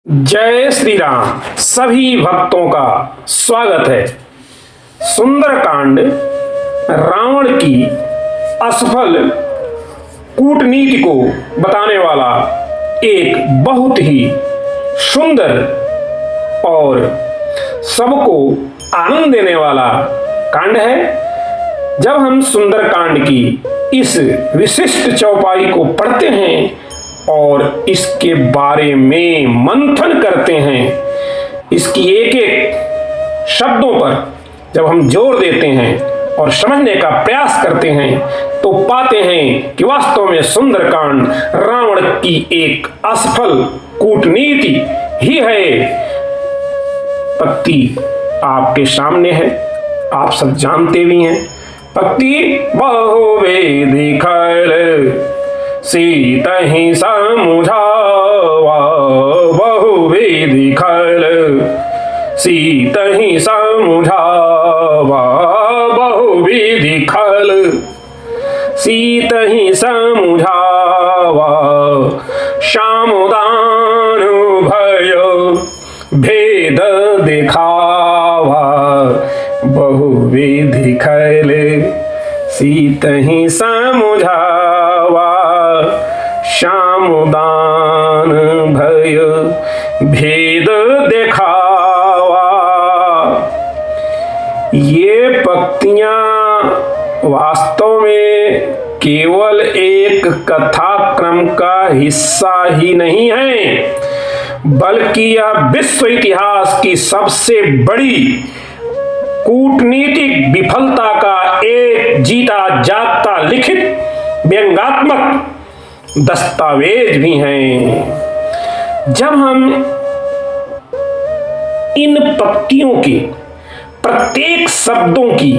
जय श्री राम। सभी भक्तों का स्वागत है। सुंदरकांड रावण की असफल कूटनीति को बताने वाला एक बहुत ही सुंदर और सबको आनंद देने वाला कांड है। जब हम सुंदरकांड की इस विशिष्ट चौपाई को पढ़ते हैं और इसके बारे में मंथन करते हैं, इसकी एक एक शब्दों पर जब हम जोर देते हैं और समझने का प्रयास करते हैं तो पाते हैं कि वास्तव में सुंदरकांड रावण की एक असफल कूटनीति ही है। पक्ति आपके सामने है, आप सब जानते भी हैं। पक्ति बहुवेदी खल सीतहि समुझावा, बहुविधि खल सीतहि समुझावा, बहुविधि खल सीतहि समुझावा, सामुदान भयो भेद दिखावा, बहुविधि खल सीतहि समुझावा, सामुदान भय भेद दिखावा। ये पंक्तियां वास्तव में केवल एक कथाक्रम का हिस्सा ही नहीं है, बल्कि यह विश्व इतिहास की सबसे बड़ी कूटनीतिक विफलता का एक जीता जागता लिखित व्यंग्यात्मक दस्तावेज भी हैं। जब हम इन पंक्तियों के प्रत्येक शब्दों की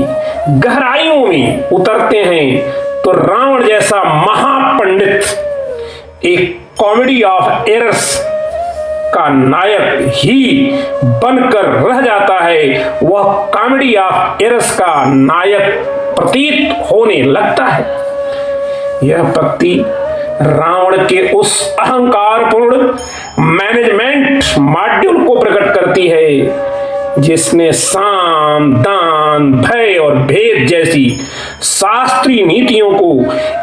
गहराइयों में उतरते हैं तो रावण जैसा महापंडित एक कॉमेडी ऑफ एरर्स का नायक ही बनकर रह जाता है। वह कॉमेडी ऑफ एरर्स का नायक प्रतीत होने लगता है। यह पंक्ति रावण के उस अहंकारपूर्ण मैनेजमेंट मॉड्यूल को प्रकट करती है जिसने साम दान भय और भेद जैसी शास्त्रीय नीतियों को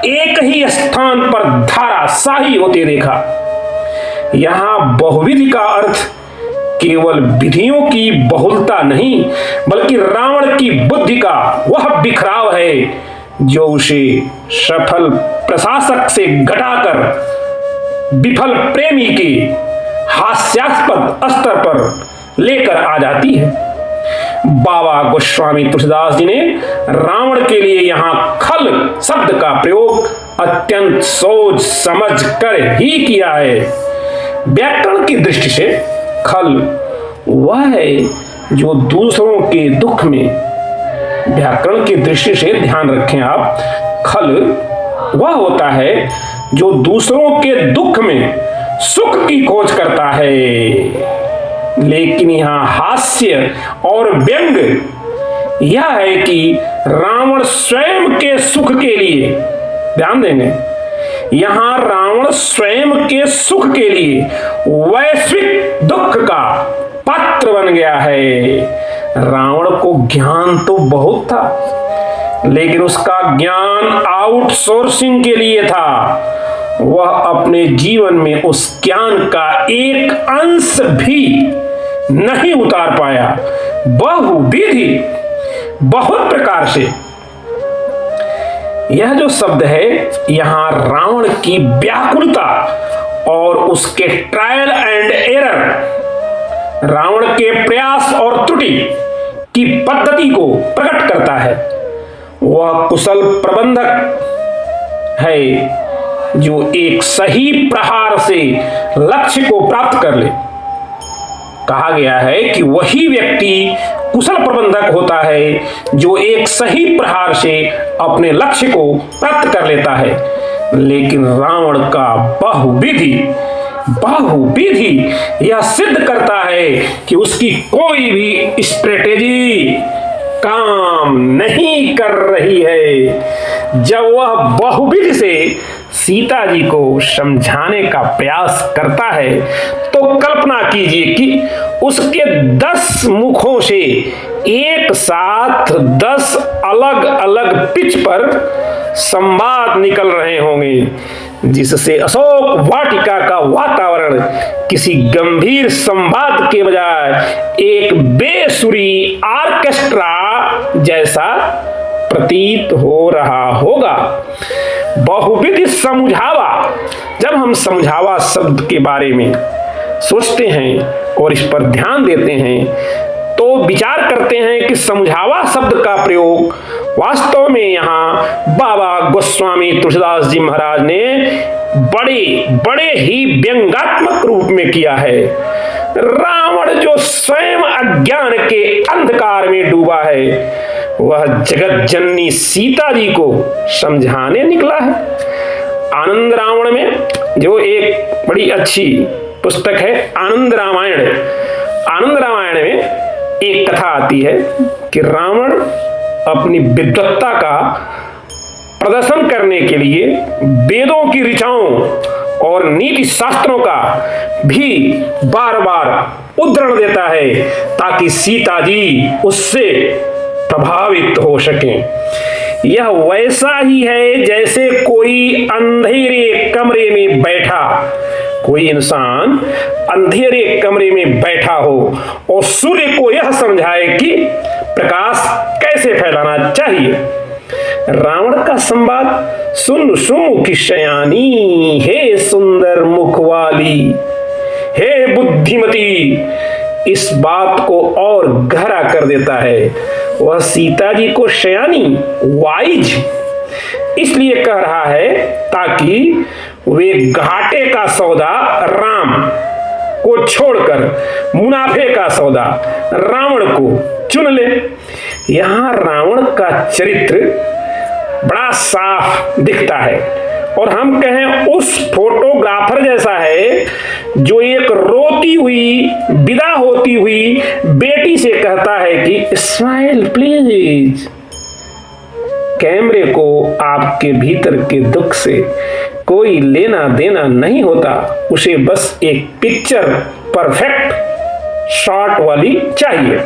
एक ही स्थान पर धाराशाही होते देखा। यहाँ बहुविधि का अर्थ केवल विधियों की बहुलता नहीं, बल्कि रावण की बुद्धि का वह बिखराव है जो उसे सफल प्रशासक से घटाकर विफल प्रेमी के हास्यास्पद स्तर पर लेकर आ जाती है। बाबा गोस्वामी तुलसीदास जी ने रावण के लिए यहाँ खल शब्द का प्रयोग अत्यंत सोच समझ कर ही किया है। व्याकरण की दृष्टि से खल वह है जो दूसरों के दुख में, व्याकरण की दृष्टि से ध्यान रखें आप, खल वह होता है जो दूसरों के दुख में सुख की खोज करता है। लेकिन यहाँ हास्य और व्यंग यह है कि रावण स्वयं के सुख के लिए, ध्यान देंगे, यहाँ रावण स्वयं के सुख के लिए वैश्विक दुख का पात्र बन गया है। रावण को ज्ञान तो बहुत था, लेकिन उसका ज्ञान आउटसोर्सिंग के लिए था। वह अपने जीवन में उस ज्ञान का एक अंश भी नहीं उतार पाया। बहुविधि, बहुत प्रकार से, यह जो शब्द है यहाँ रावण की व्याकुलता और उसके ट्रायल एंड एरर, रावण के प्रयास और त्रुटि की पद्धति को प्रकट करता है। वह कुशल प्रबंधक है जो एक सही प्रहार से लक्ष्य को प्राप्त कर ले। कहा गया है कि वही व्यक्ति कुशल प्रबंधक होता है जो एक सही प्रहार से अपने लक्ष्य को प्राप्त कर लेता है। लेकिन रावण का बहुविधि यह सिद्ध करता है कि उसकी कोई भी स्ट्रेटेजी काम नहीं कर रही है। जब वह बहुविधि से सीता जी को समझाने का प्रयास करता है तो कल्पना कीजिए कि उसके 10 मुखों से एक साथ 10 अलग अलग पिच पर संवाद निकल रहे होंगे, जिससे अशोक वाटिका का वातावरण किसी गंभीर संवाद के बजाय एक बेसुरी ऑर्केस्ट्रा जैसा प्रतीत हो रहा होगा। बहुविध समझावा, जब हम समझावा शब्द के बारे में सोचते हैं और इस पर ध्यान देते हैं तो विचार करते हैं कि समझावा शब्द का प्रयोग वास्तव में यहाँ बाबा गोस्वामी तुलसीदास जी महाराज ने बड़े ही व्यंग्यात्मक रूप में किया है। रावण जो स्वयं अज्ञान के अंधकार में डूबा है, वह जगत जननी सीता जी को समझाने निकला है। आनंद रावण में, जो एक बड़ी अच्छी पुस्तक है आनंद रामायण, आनंद रामायण में एक कथा आती है कि रावण अपनी विद्वत्ता का प्रदर्शन करने के लिए वेदों की ऋचाओं और नीति शास्त्रों का भी बार बार उद्धरण देता है ताकि सीता जी उससे प्रभावित हो सके। यह वैसा ही है जैसे कोई अंधेरे कमरे में बैठा, कोई इंसान अंधेरे कमरे में बैठा हो और सूर्य को यह समझाए कि प्रकाश कैसे फैलाना चाहिए। रावण का संवाद, सुन सुमुखी शयानी, हे सुंदर मुख वाली, हे बुद्धिमती, इस बात को और गहरा कर देता है। वह सीता जी को शयानी, वाइज इसलिए कह रहा है ताकि वे घाटे का सौदा राम को छोड़कर मुनाफे का सौदा रावण को चुन ले। यहां रावण का चरित्र बड़ा साफ दिखता है और हम कहें उस फोटोग्राफर जैसा है जो एक रोती हुई, विदा होती हुई बेटी से कहता है कि स्माइल प्लीज। कैमरे को आपके भीतर के दुख से कोई लेना देना नहीं होता, उसे बस एक पिक्चर परफेक्ट शॉट वाली चाहिए।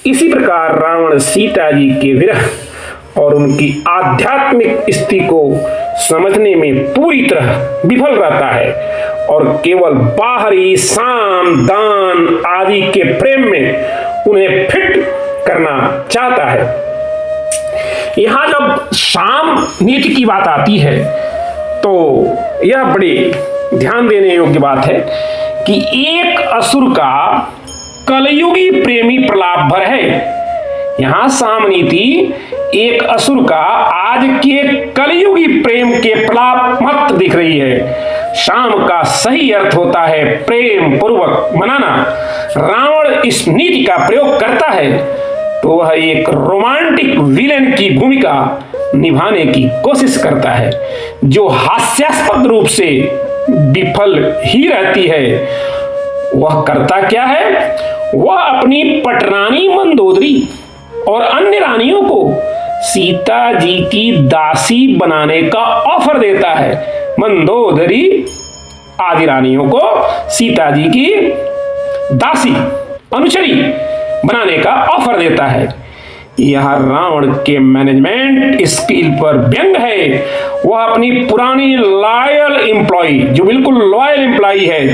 इसी प्रकार रावण सीता जी के विरह और उनकी आध्यात्मिक स्थिति को समझने में पूरी तरह विफल रहता है और केवल बाहरी साम दान आदि के प्रेम में उन्हें फिट करना चाहता है। यहां जब साम नीति की बात आती है तो यह बड़ी ध्यान देने योग्य बात है कि एक असुर का कलयुगी प्रेमी प्रलाप भर है। यहां साम नीति एक असुर का आज के कलयुगी प्रेम के प्रलाप मत दिख रही है। शाम का सही अर्थ होता है प्रेम पूर्वक मनाना। रावण इस नीति का प्रयोग करता है तो वह एक रोमांटिक विलेन की भूमिका निभाने की कोशिश करता है जो हास्यास्पद रूप से विफल ही रहती है। वह करता क्या है? वह अपनी पटरानी मंदोदरी और अन्य रानियों को सीता जी की दासी बनाने का ऑफर देता है। मंदोदरी आदि रानियों को सीता जी की दासी, अनुचरी बनाने का ऑफर देता है। यह रावण के मैनेजमेंट स्किल पर व्यंग है। वह अपनी पुरानी लॉयल एम्प्लॉय, जो बिल्कुल लॉयल एम्प्लॉय है,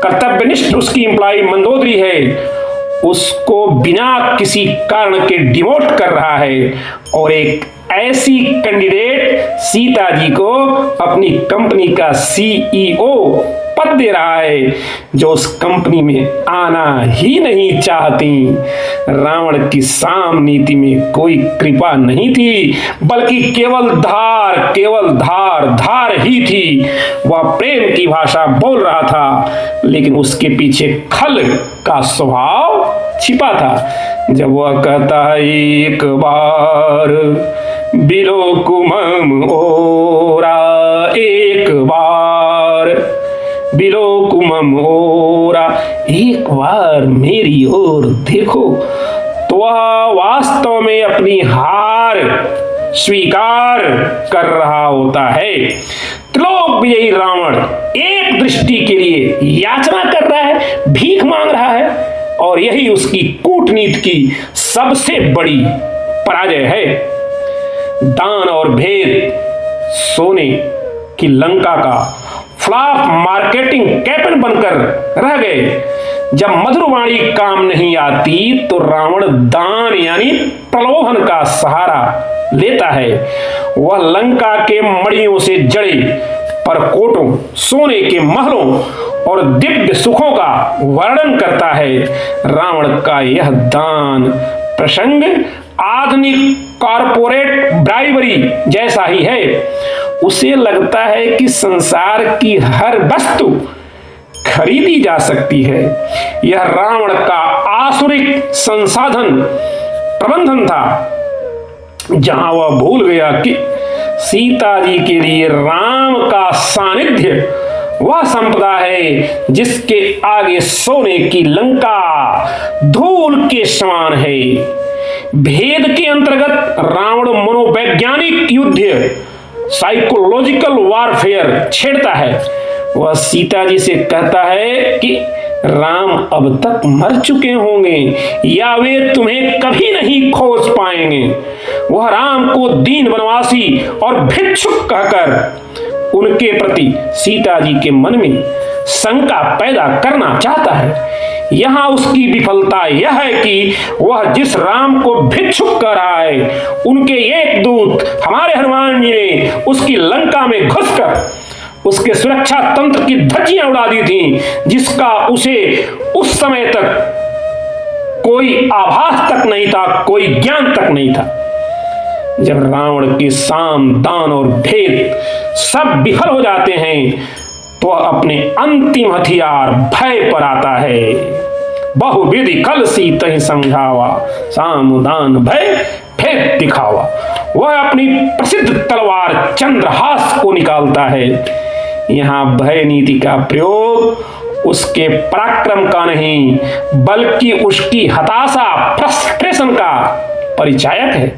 कर्तव्यनिष्ठ उसकी एम्प्लॉय मंदोदरी है, उसको बिना किसी कारण के डिमोट कर रहा है और एक ऐसी कैंडिडेट सीता जी को अपनी कंपनी का सीईओ पद दे रहा है जो उस कंपनी में आना ही नहीं चाहती। रावण की साम नीति में कोई कृपा नहीं थी, बल्कि केवल धार ही थी। वह प्रेम की भाषा बोल रहा था, लेकिन उसके पीछे खल का स्वभाव छिपा था। जब वह कहता है एक बार बिलो कुमम ओरा, एक बार बिलो कुमम ओरा, एक बार मेरी ओर देखो, तो वह वास्तव में अपनी हार स्वीकार कर रहा होता है। त्रिलोक विजयी रावण एक दृष्टि के लिए याचना कर रहा है, भीख मांग रहा है, और यही उसकी कूटनीति की सबसे बड़ी पराजय है। दान और भेद सोने की लंका का फ्लॉप मार्केटिंग कैप्टन बनकर रह गए। जब मधुरवाणी काम नहीं आती तो रावण दान यानी प्रलोभन का सहारा लेता है। वह लंका के मड़ियों से जड़े परकोटों, सोने के महलों और दिव्य सुखों का वर्णन करता है। रावण का यह दान प्रसंग आधुनिक कॉरपोरेट ब्राइबरी जैसा ही है। उसे लगता है कि संसार की हर वस्तु खरीदी जा सकती है। यह रावण का आसुरिक संसाधन प्रबंधन था, जहां वह भूल गया कि सीता जी के लिए राम का सानिध्य वह संपदा है जिसके आगे सोने की लंका धूल के समान है। भेद के अंतर्गत रावण मनोवैज्ञानिक युद्ध, साइकोलॉजिकल वॉरफेयर छेड़ता है। वह सीता जी से कहता है कि राम अब तक मर चुके होंगे या वे तुम्हें कभी नहीं खोज पाएंगे। वह राम को दीन वनवासी और भिक्षुक कहकर उनके प्रति सीता जी के मन में शंका पैदा करना चाहता है। यहाँ उसकी विफलता यह है कि वह जिस राम को भिक्षुक कह रहा है, उनके एक दूत हमारे हनुमान जी ने उसकी लंका में घुसकर उसके सुरक्षा तंत्र की धज्जियां उड़ा दी थी, जिसका उसे उस समय तक कोई आभास तक नहीं था, कोई ज्ञान तक नहीं था। जब रावण के साम, दान और भेद सब विफल हो जाते हैं तो अपने अंतिम हथियार भय पर आता है। बहुविधि कल सीतहि समझावा, साम दान भय भेद दिखावा। वह अपनी प्रसिद्ध तलवार चंद्रहास को निकालता है। यहाँ भय नीति का प्रयोग उसके पराक्रम का नहीं बल्कि उसकी हताशा, फ्रस्ट्रेशन का परिचायक है।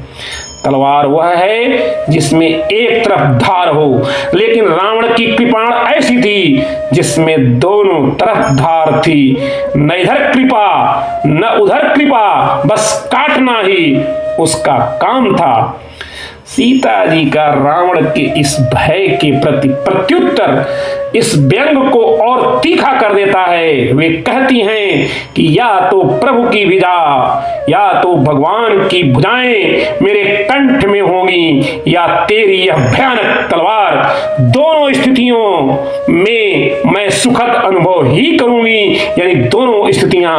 तलवार वह है जिसमें एक तरफ धार हो, लेकिन रावण की कृपाण ऐसी थी जिसमें दोनों तरफ धार थी। न इधर कृपा न उधर कृपा, बस काटना ही उसका काम था। सीता जी का रावण के इस भय के प्रति प्रत्युत्तर इस व्यंग को और तीखा कर देता है। वे कहती हैं कि या तो प्रभु की विदा या तो भगवान की भुजाएं मेरे कंठ में होंगी या तेरी यह भयानक तलवार। दोनों स्थितियों में मैं सुखद अनुभव ही करूंगी, यानी दोनों स्थितियां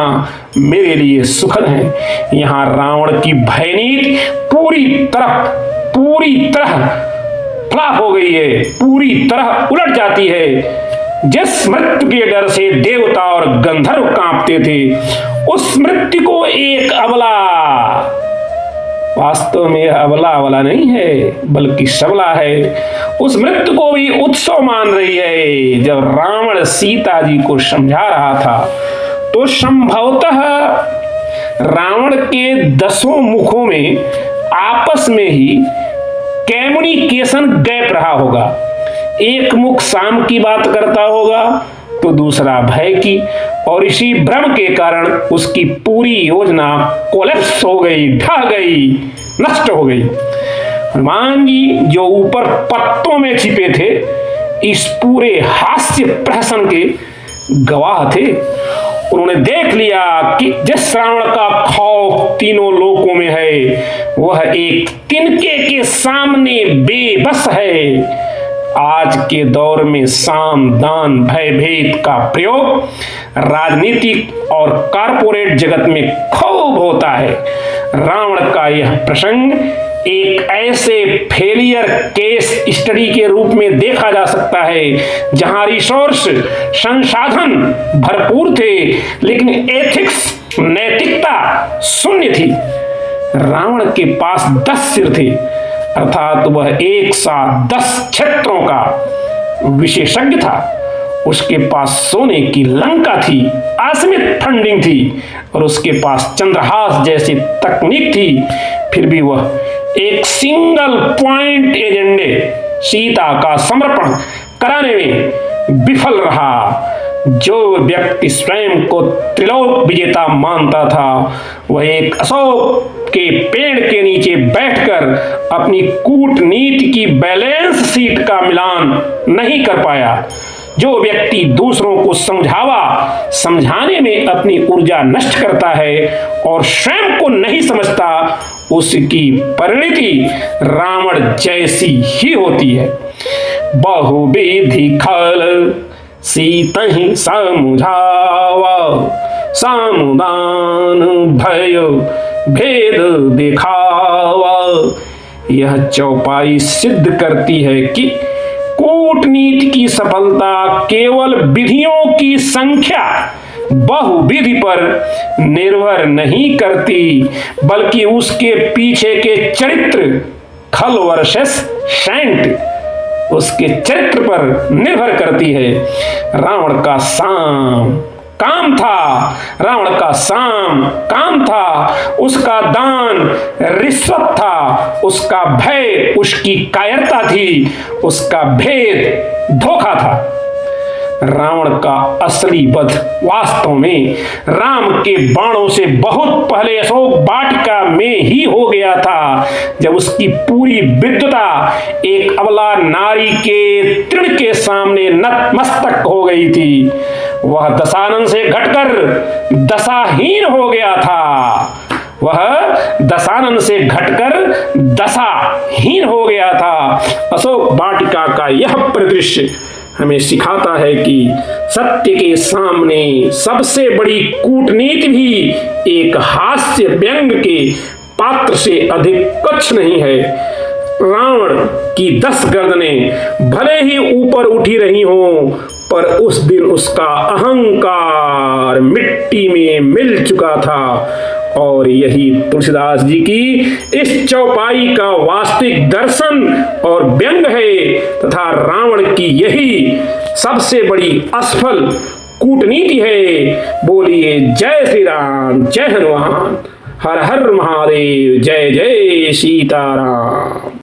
मेरे लिए सुखद हैं। यहाँ रावण की भयनीति पूरी तरह फ्लॉप हो गई है, पूरी तरह उलट जाती है। जिस मृत्यु के डर से देवता और गंधर्व कांपते थे, उस मृत्यु को एक अबला, वास्तव में यह अबला नहीं है बल्कि सबला है, उस मृत्यु को भी उत्सव मान रही है। जब रावण सीता जी को समझा रहा था तो संभवतः रावण के 10 मुखों में आपस में ही कम्युनिकेशन गैप रहा होगा। एक मुख शाम की बात करता होगा तो दूसरा भय की, और इसी भ्रम के कारण उसकी पूरी योजना कोलैप्स हो गई, ढह गई, नष्ट हो गई। हनुमान जी जो ऊपर पत्तों में छिपे थे, इस पूरे हास्य प्रहसन के गवाह थे। उन्होंने देख लिया कि जिस रावण का खौफ तीनों लोकों में है, वह एक तिनके के सामने बेबस है। आज के दौर में साम, दान, भय, भेद का प्रयोग राजनीतिक और कॉरपोरेट जगत में खूब होता है। रावण का यह प्रसंग एक ऐसे फेलियर केस स्टडी के रूप में देखा जा सकता है जहां रिसोर्स, संसाधन भरपूर थे लेकिन एथिक्स, नैतिकता शून्य थी। रावण के पास 10 सिर थे, अर्थात वह एक साथ 10 क्षेत्रों का विशेषज्ञ था। उसके पास सोने की लंका थी, असीमित फंडिंग थी, और उसके पास चंद्रहास जैसी तकनीक थी। फिर भी वह एक सिंगल पॉइंट एजेंडे, सीता का समर्पण, कराने में विफल रहा। जो व्यक्ति स्वयं को त्रिलोक विजेता मानता था वह एक अशोक के पेड़ के नीचे बैठकर अपनी कूटनीति की बैलेंस शीट का मिलान नहीं कर पाया। जो व्यक्ति दूसरों को समझाने में अपनी ऊर्जा नष्ट करता है और स्वयं को नहीं समझता, उसकी परिणति रावण जैसी ही होती है। बहुविधि खल सीतहि समुझावा, सामुदान भयो भेद दिखावा। यह चौपाई सिद्ध करती है कि कूटनीति की सफलता केवल विधियों की संख्या बहुविधि पर निर्भर नहीं करती, बल्कि उसके पीछे के चरित्र खल वर्सेस सैंट उसके चरित्र पर निर्भर करती है। रावण का काम था, उसका दान रिश्वत था, उसका भय उसकी कायरता थी, उसका भेद धोखा था। रावण का असली वध वास्तव में राम के बाणों से बहुत पहले अशोक वाटिका में ही हो गया था, जब उसकी पूरी विद्वता एक अबला नारी के तृण के सामने नतमस्तक हो गई थी। वह दशानन से घटकर दशाहीन हो गया था। अशोक वाटिका का यह परिदृश्य हमें सिखाता है कि सत्य के सामने सबसे बड़ी कूटनीति भी एक हास्य व्यंग के पात्र से अधिक कुछ नहीं है। रावण की 10 गर्दनें भले ही ऊपर उठी रही हों, पर उस दिन उसका अहंकार मिट्टी में मिल चुका था। और यही तुलसीदास जी की इस चौपाई का वास्तविक दर्शन और व्यंग है, तथा रावण की यही सबसे बड़ी असफल कूटनीति है। बोलिए जय श्री राम, जय हनुमान, हर हर महादेव, जय जय सीताराम।